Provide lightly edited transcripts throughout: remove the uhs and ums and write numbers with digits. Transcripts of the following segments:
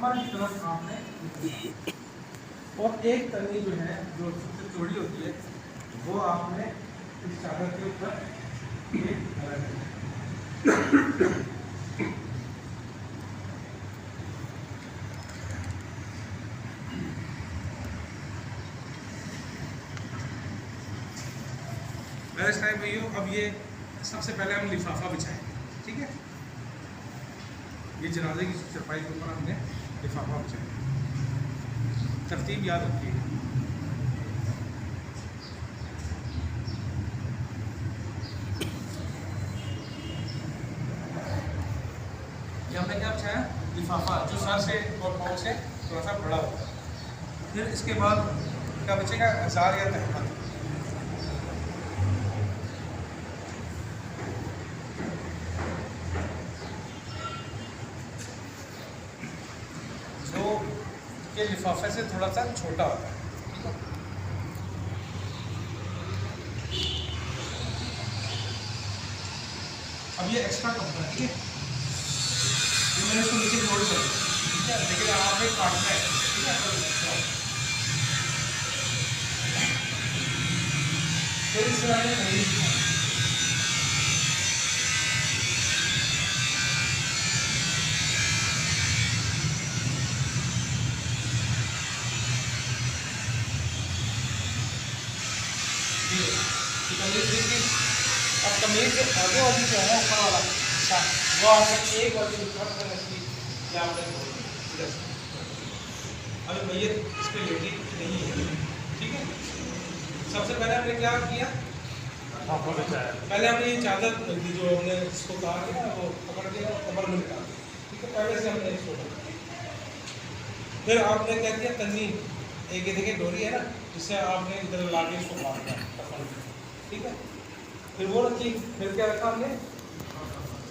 कमर की तरफ आपने, और एक तनी जो है जो सबसे चौड़ी होती है वो आपने इस चादर के ऊपर ये रख देना। मेरे टाइम भैया अब ये सबसे पहले हम लिफाफा बिछाएंगे, ठीक है। ये जनाजे की चरपाई के ऊपर हमने लिफाफा बिछाया, तरतीब याद रखिएगा। ये हमने क्या बिछाया, लिफाफा, जो सर से और पाँव से थोड़ा सा बड़ा होता है। फिर इसके बाद क्या बचेगा, अज़ार या तहमत। जो के लिफाफे से थोड़ा सा छोटा होता है। अब ये एक्स्ट्रा कपड़ा, ठीक है, ये मैंने इसको नीचे जोड़ कर, ठीक है, लेकिन आप एक काटना है, ठीक है। फिर इस तरह से अब कमीज के आगे वाली जो है ऊपर वाला हिस्सा वो आपने एक वाली अभी मैयत इस पर लेटी नहीं है, ठीक है। सबसे पहले हमने क्या किया, पहले हमने ये चादर जो हमने इसको कहा कि ना वो पकड़ के कमर में निकाल दिया, ठीक है, पहले से हमने इसको फिर आपने क्या किया, तन्नी एक ये देखिए डोरी है ना, जिससे आपने इधर ला के इसको बांधना है, ठीक है। फिर वो रखी, फिर क्या रखा हमने,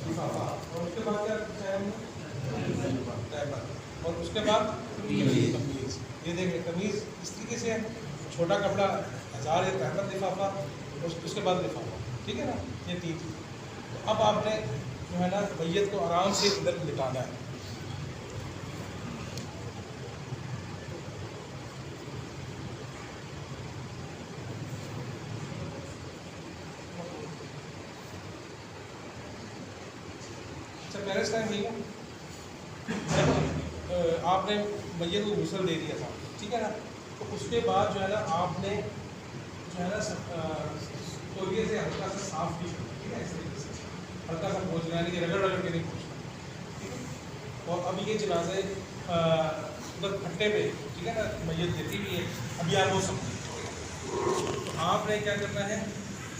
लिफाफा, और उसके बाद क्या रखा हमने, और उसके बाद कमीज। ये देखिए कमीज इस तरीके से है, छोटा कपड़ा अज़ार या तहमत, लिफाफा, उसके बाद लिफाफा, ठीक है ना, ये तीन चीज़। तो अब आपने जो है ना मैयत को आराम से इधर लिटाना है। पहले टाइम भैया जब आपने मैयत को गुस्ल दे दिया था, ठीक है ना, तो उसके बाद जो है ना आपने जो है ना तौलिए से हल्का सा साफ भी, ठीक है, इस तरीके से हल्का सा पोंछना, यानी कि रगड़ रगड़ के नहीं पोंछना, ठीक है। और अभी ये जनाजे उधर खट्टे पे, ठीक है ना, मैयत देती भी है, अभी आप वो समझ, तो आपने क्या करना है,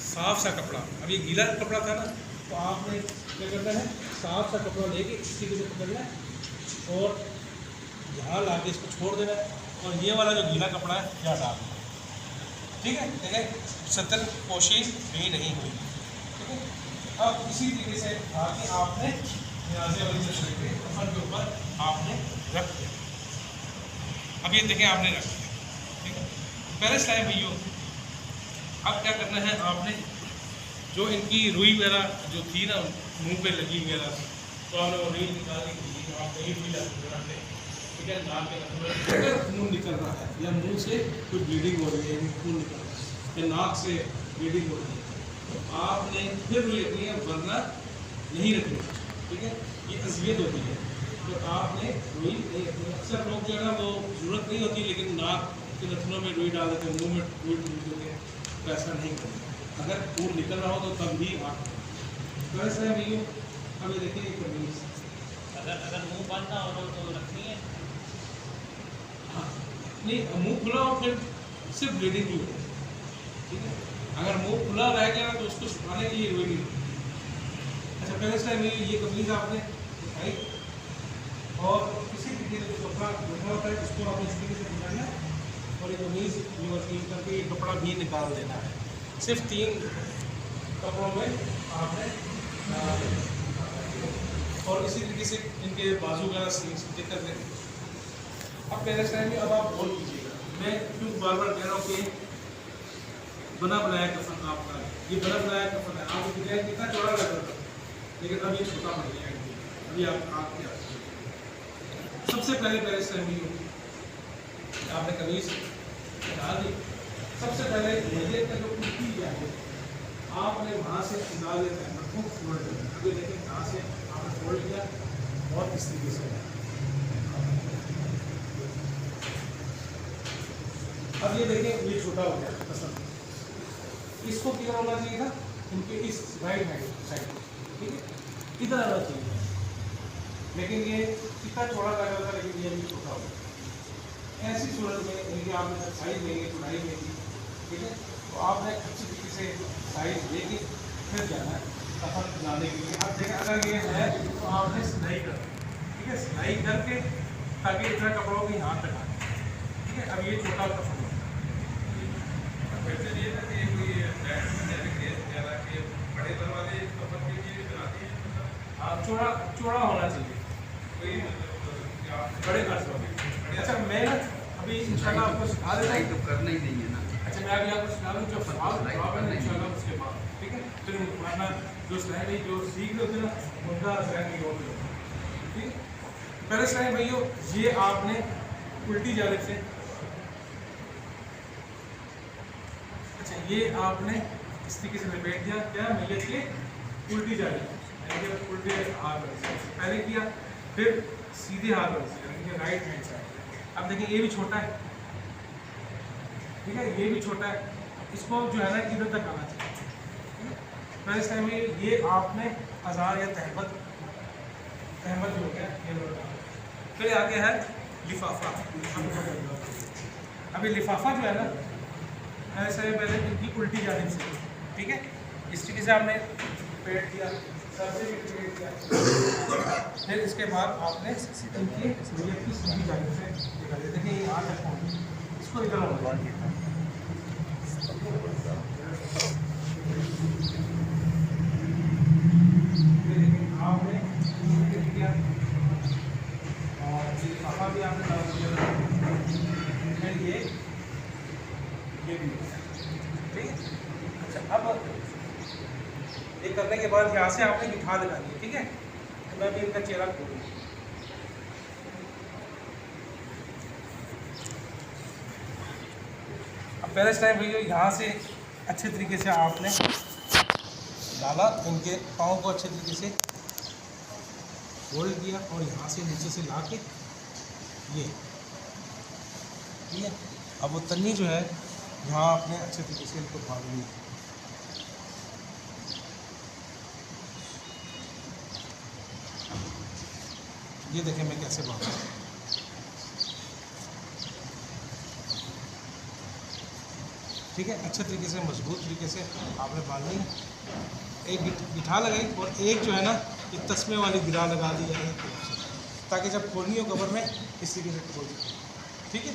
साफ सा कपड़ा, अब ये गीला कपड़ा था ना, तो आपने क्या करना है, साफ सा कपड़ा लेके इसी को पकड़ना है और यहाँ ला के इसको छोड़ देना है, और ये वाला जो गीला कपड़ा है यहाँ डाल देना, ठीक है। देखें सतर पोशी भी नहीं हुई, ठीक है। अब इसी तरीके से आगे आपने जनाजे वाली तस्वीर के कफन के ऊपर आपने रख दिया। अब ये देखें आपने रख दिया, ठीक है। पहले टाइम भैया अब क्या करना है, आपने जो इनकी रुई वगैरह जो थी ना मुंह पे लगी वगैरह, तो आपने वो रुई निकाल दी, तो आप कहीं भी रखते, ठीक है। नाक के अगर खून निकल रहा है या मुंह से कुछ ब्लीडिंग हो रही है, खून निकल रहा है या नाक से ब्लीडिंग हो रही है, तो आपने फिर रुई रखनी है, वरना नहीं रखनी, ठीक है। ये अज़ियत होती है, तो आपने रुई नहीं रखनी। अक्सर लोग जो है ना वो ज़रूरत नहीं होती, लेकिन नाक के नथनों में रुई डाल देते हैं, मुँह में रुई डाल देते हैं, तो ऐसा नहीं करना। अगर खून निकल रहा हो तो तब भी आप वैसे है। अब ये देखिए कमीज, अगर मुंह बंद ना हो तो रखनी है, हाँ नहीं, मुंह खुला हो फिर सिर्फ ब्लीडिंग ही हो, ठीक है। अगर मुंह खुला रह गया तो उसको छुपाने के लिए रुई नहीं। अच्छा पहले टाइम ये कमीज आपने उठाई और इसी तरीके से कपड़ा बैठा होता है उसको आपने इस तरीके से उठाना और ये कमीज करके ये कपड़ा भी निकाल देना है। सिर्फ 3 कपड़ों में आपने और इसी तरीके से इनके बाजू वगैरह सीधे कर दें। अब पहले टाइम में अब आप बोल कीजिएगा, मैं क्यों बार बार कह रहा हूँ कि बना बनाया कफन आपका, ये बना बनाया कफन है। आप डिजाइन कितना चौड़ा लग रहा था, लेकिन अब ये छोटा बन गया है। अभी आप क्या सबसे पहले आपने कमीज डाल दी। सबसे पहले मैयत का जो कुर्ती है आपने वहाँ से डाल देता है को फोल्ड करना। अभी देखें यहाँ से आपने फोल्ड किया और इस तरीके से। अब ये देखें ये छोटा हो गया पसंद, इसको किधर होना चाहिए था, इनके इस राइट हैंड साइड, ठीक है, इधर आना चाहिए, लेकिन ये कितना चौड़ा लग रहा था, लेकिन ये भी छोटा हो गया। ऐसी सूरत में इनके आपने साइज लेंगे, चौड़ाई लेंगी, ठीक है, तो आपने अच्छी तरीके से साइज लेके फिर जाना है कफन बनाने के लिए। आप देखें अगर ये है तो आपने सिलाई करना, ठीक है, सिलाई करके ताकि इतना कपड़ों के यहाँ तक आए, ठीक है। अब ये छोटा कफन होता है, बड़े दरवाजे कफन के लिए बनाते हैं, चौड़ा चौड़ा होना चाहिए बड़े खर्च होंगे। अच्छा मैं ना अभी इंशाल्लाह आपको सिखा देता हूँ, तो करना ही नहीं है ना। अच्छा मैं अभी आपको सिखा दूँ, जब सवाल जवाब है इंशाल्लाह उसके बाद, ठीक है। फिर वरना जो स्लाइड है जो सीख रहे होते ना उनका स्लाइड नहीं होते, ठीक है। पहले स्लाइड भाइयों ये आपने उल्टी जानिब से, अच्छा ये आपने इस तरीके से लपेट दिया, क्या मैयत के उल्टी जानिब, उल्टे हाथ पहले किया, फिर सीधे हाथ यानी राइट हैंड साइड। अब देखिए ये भी छोटा है, ठीक है, ये भी छोटा है, इसको जो है ना इधर तक आना चाहिए, ठीक है। पहले टाइम में ये आपने अज़ार या तहमत जो हो गया ये लौटा। फिर आगे है लिफाफा। अभी लिफाफा जो है ना ऐसे पहले इनकी उल्टी जानिब से, ठीक है, इस तरीके से आपने पेट दिया, फिर इसके बाद आपने इनकी मैयत की सीधी जानिब से निकाल दिया। देखिए ये यहाँ तक पहुँच, इसको इधर होना आपने किया और लिफाफा भी आपने डाल दिया, फिर ये भी, ठीक है। अच्छा अब ये करने के बाद यहाँ से आपने बिठा लगानी है, ठीक है। तो मैं भी इनका चेहरा खोलूँ, अब पहले टाइम भैया यहाँ से अच्छे तरीके से आपने डाला, इनके पाँव को अच्छे तरीके से होल्ड किया और यहाँ से नीचे से ला के ये, ठीक है। अब वो तन्नी जो है यहाँ आपने अच्छे तरीके से इनको बांधनी है, ये देखें मैं कैसे बांधता हूँ, ठीक है। अच्छे तरीके से मजबूत तरीके से आपने बांधनी है, एक बिठा लगाई और एक जो है ना ये तस्मे वाली गिरा लगा दी जाए ताकि जब खोलनी हो कबर में इस तरीके से खोल दी, ठीक है।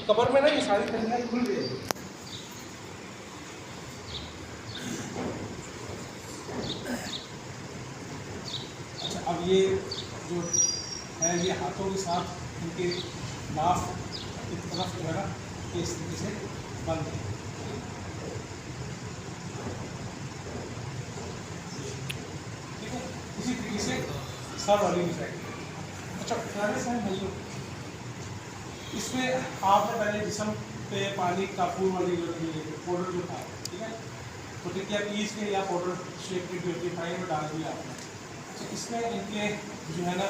कबर में ना ये सारी तस्में खुल गई। अच्छा अब ये जो है ये हाथों के साथ इनके नाफ की तरफ जो है ना ये इस तरीके से बंद है, ठीक है। इसी तरीके से सर वाली भी साइड। अच्छा पहले से नहीं इसमें आपने पहले जिस्म पे पानी काफूर वाली जो पाउडर जो था, ठीक है, तो क्या पीस के या पाउडर शेप की जो होती है पानी में डाल दिया आपने। अच्छा इसमें इनके जो है ना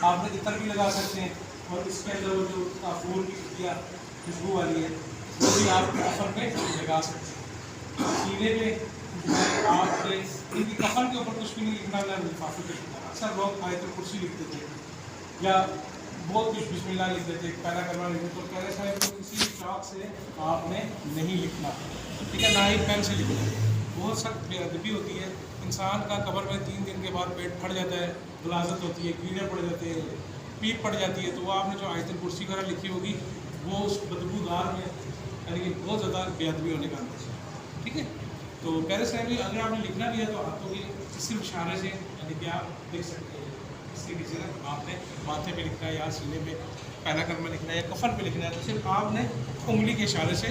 आपने इतर भी लगा सकते हैं और इसके अंदर वो जो काफूर की टिकिया खुशबू वाली है वो भी आप कफन पे लगा सकते हैं। सीने पे आप इनकी कफन के ऊपर कुछ भी नहीं लिखना, ना लिफाफे पे लिखना। अक्सर लोग आयतुल कुर्सी लिखते थे या बहुत कुछ बिस्मिल्लाह लिख देते, पैरा करवा लिखते, तो कहने साहब तो किसी चौक से आपने नहीं लिखना, ठीक है, ना ही पेन से लिखना। बहुत सख्त बेअदबी होती है, इंसान का कब्र में 3 दिन के बाद पेट फट जाता है, गलाजत होती है, कीड़े पड़ जाते हैं, पीप पड़ जाती है, तो वो आपने जो आयतुल कुर्सी वगैरह लिखी होगी वो उस बदबूदार में यानी कि बहुत ज़्यादा बेअदबी होने का अंदाज़ है, ठीक है। तो पहले से भी अगर आपने लिखना भी है तो हाथों की सिर्फ इशारे से यानी कि आप लिख सकते हैं। इसी वजह से आपने माथे पे लिखना है या सीने पे पैरा कर में लिखना है या कफन पे लिखना है तो सिर्फ आपने उंगली के इशारे से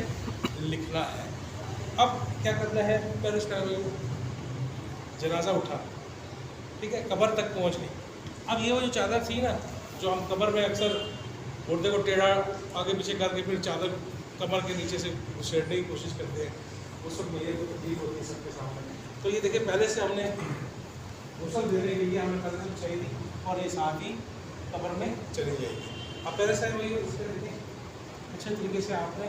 लिखना है। अब क्या करना है, पहले उसका जनाजा उठा, ठीक है, कब्र तक पहुँच गई, अब ये वो जो चादर थी ना, जो हम कमर में अक्सर गुर्दे को टेढ़ा आगे पीछे करके फिर चादर कमर के नीचे से छेड़ने की कोशिश करते हैं, उस वक्त ये तो तकलीफ होती है सबके सामने। तो ये देखिए पहले से हमने गुसल देने के लिए हमें कदम चाहिए थी और ये साथ ही कमर में चली जाएगी। अब पहले से वही इसमें देखिए अच्छे तरीके से आपने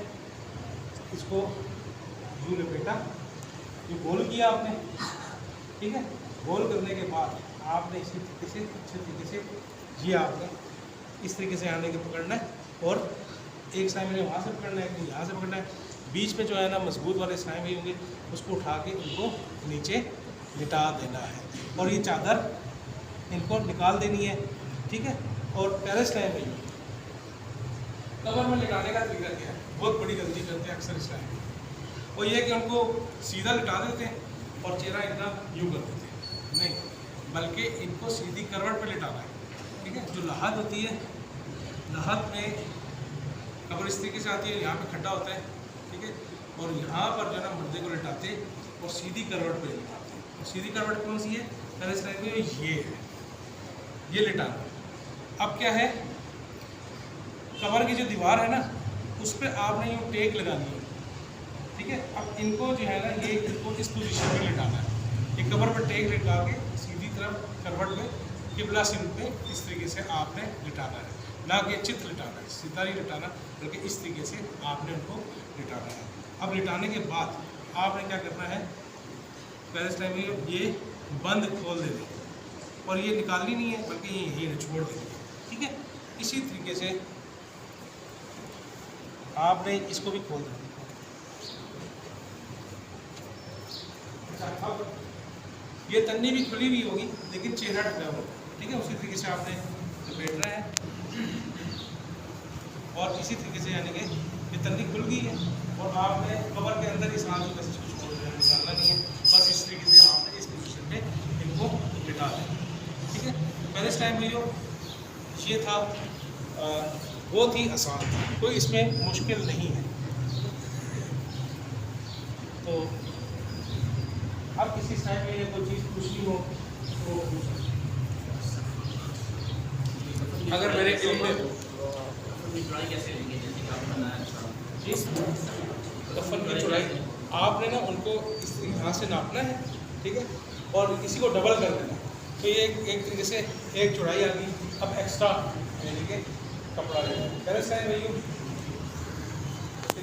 इसको यूँ लपेटा, ये गोल किया आपने, ठीक है। गोल करने के बाद आपने इसी तरीके से अच्छे तरीके से ये आपने इस तरीके से आने के पकड़ना है और एक साइड में वहाँ से पकड़ना है, यहाँ से पकड़ना है, बीच में जो है ना मजबूत वाले साइड भी होंगे, उसको उठा के इनको नीचे लिटा देना है और ये चादर इनको निकाल देनी है, ठीक है। और पैरेस टाइम में कमर में लिटाने का तरीका क्या है, बहुत बड़ी गलती करते हैं अक्सर इस टाइम में, वो ये कि उनको सीधा लिटा देते हैं और चेहरा एकदम यूँ कर देते हैं, नहीं, बल्कि इनको सीधी करवट पे लिटाना है, ठीक है। जो लाहत होती है, लाहत में कमर इस तरीके से आती है, यहाँ पे खड्डा होता है, ठीक है, और यहाँ पर जो है ना मुर्दे को लिटाते और सीधी करवट पे लिटाते हैं। और सीधी करवट कौन सी है, पैरेस टाइम में ये है, ये लिटाना। अब क्या है, कमर की जो दीवार है ना उस पर आपने यूँ टेक लगानी है, ठीक है। अब इनको जो है ना ये इनको इस पोजीशन में लिटाना है, ये कमर पर टेक लगा के सीधी तरफ करवट में किबला सिर पे इस तरीके से आपने लिटाना है, ना कि चित लिटाना है, सीधा नहीं लिटाना, बल्कि इस तरीके से आपने उनको लिटाना है। अब लिटाने के बाद आपने क्या करना है, पैरेस टाइम में ये बंद खोल देना और ये निकालनी नहीं है, बल्कि ये छोड़ देनी है, ठीक है। इसी तरीके से आपने इसको भी खोल देना। अब ये तन्नी भी खुली हुई होगी लेकिन चेहरा ढका हुआ, ठीक है। उसी तरीके से आपने लपेटना है और इसी तरीके से यानी कि ये तन्नी खुल गई है और आपने कमर के अंदर इस हाथ को बस इसको छोड़ देना, निकालना नहीं है, बस इस तरीके से आपने इस पोजीशन पे इनको लिटा देना, ठीक है। पहले इस टाइम में जो ये था बहुत ही आसान, कोई इसमें मुश्किल नहीं है। तो अब किसी टाइम में कोई चीज़ पूछनी हो तो अगर मेरे इल्म में जी कफन की चौड़ाई आपने ना उनको इस यहाँ से नापना है, ठीक है, और इसी को डबल कर देना, तो ये एक तरीके से एक चौड़ाई आ गई। अब एक्स्ट्रा यानी कि कपड़ा लेना है, पैरेस टाइम में यूँ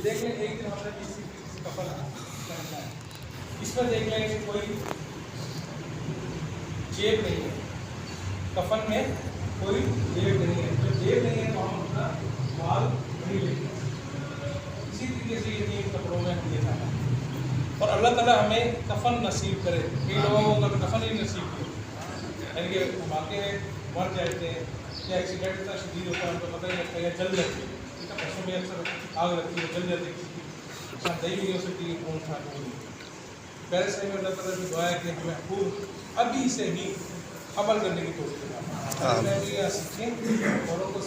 देख लें, एक दिन हमने किसी कफन पहनना है, इसमें देख लेंगे कि कोई जेब नहीं है, कफन में कोई जेब नहीं है, जब जेब नहीं है तो हम अपना माल नहीं लेंगे। इसी तरीके से ये तीन कपड़ों में हम ये था और अल्लाह ताला हमें कफन नसीब करे। कई लोगों को कफन ही नसीब हो, यानी कि वाक़ई में मर जाते हैं या एक्सीडेंट इतना शदीद होता है उनको पता ही लगता है, या जल जाती है, ठीक है, बसों में अक्सर आग लगती है, जल जाती है, शानदाई भी नहीं हो सकती है, कौन था नहीं। पैरेस टाइम में अल्लाह ताला की दुआ है कि हमें खूब अभी से ही अमल करने की कोशिश करना, सीखें और उनको